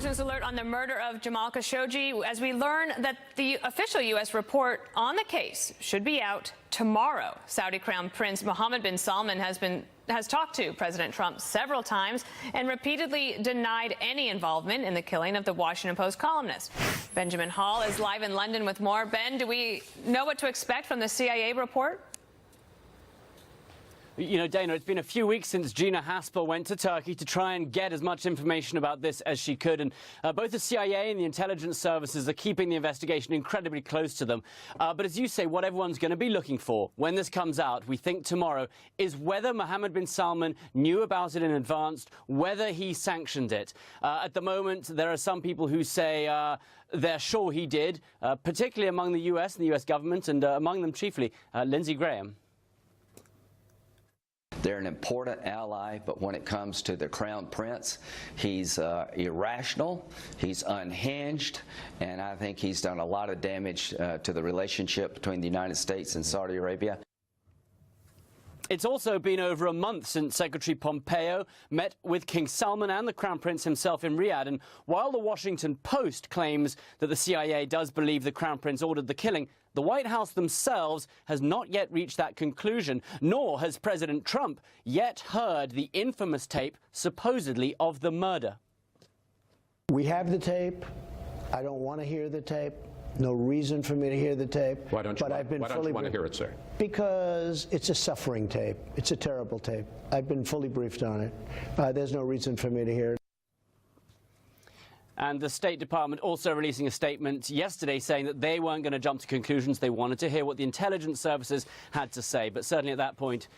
Fox News alert on the murder of Jamal Khashoggi as we learn that the official U.S. report on the case should be out tomorrow. Saudi Crown Prince Mohammed bin Salman has talked to President Trump several times and repeatedly denied any involvement in the killing of the Washington Post columnist. Benjamin Hall is live in London with more. Ben, do we know what to expect from the CIA report? You know, Dana, it's been a few weeks since Gina Haspel went to Turkey to try and get as much information about this as she could. And both the CIA and the intelligence services are keeping the investigation incredibly close to them. But as you say, what everyone's going to be looking for when this comes out, we think tomorrow, is whether Mohammed bin Salman knew about it in advance, whether he sanctioned it. At the moment, there are some people who say they're sure he did, particularly among the US and the US government, and among them chiefly Lindsey Graham. They're an important ally, but when it comes to the Crown Prince, he's irrational, he's unhinged, and I think he's done a lot of damage to the relationship between the United States and Saudi Arabia. It's also been over a month since Secretary Pompeo met with King Salman and the Crown Prince himself in Riyadh. And while the Washington Post claims that the CIA does believe the Crown Prince ordered the killing, the White House themselves has not yet reached that conclusion, nor has President Trump yet heard the infamous tape, supposedly, of the murder. We have the tape. I don't want to hear the tape. No reason for me to hear the tape. Why don't you, but why don't you want to hear it, sir? Because it's a suffering tape. It's a terrible tape. I've been fully briefed on it. There's no reason for me to hear it. And the State Department also releasing a statement yesterday saying that they weren't going to jump to conclusions. They wanted to hear what the intelligence services had to say. But certainly at that point,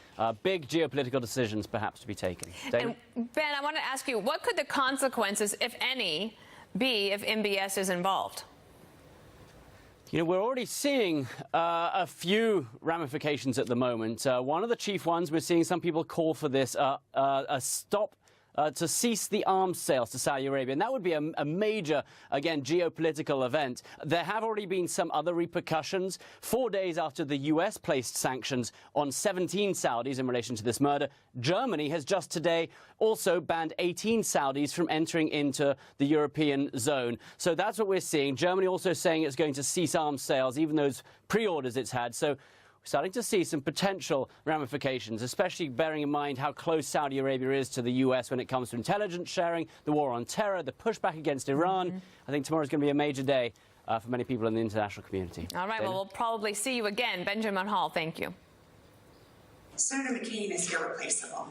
big geopolitical decisions perhaps to be taken. And Ben, I want to ask you, what could the consequences, if any, be if MBS is involved? You know, we're already seeing a few ramifications at the moment. One of the chief ones, we're seeing some people call for this, a stop to cease the arms sales to Saudi Arabia. And that would be a major, again, geopolitical event. There have already been some other repercussions. 4 days after the U.S. placed sanctions on 17 Saudis in relation to this murder, Germany has just today also banned 18 Saudis from entering into the European zone. So that's what we're seeing. Germany also saying it's going to cease arms sales, even those pre-orders it's had. So we're starting to see some potential ramifications, especially bearing in mind how close Saudi Arabia is to the U.S. when it comes to intelligence sharing, the war on terror, the pushback against Iran. I think tomorrow's going to be a major day for many people in the international community. All right, Dana? well, we'll probably see you again. Benjamin Hall, thank you. Senator McCain is irreplaceable.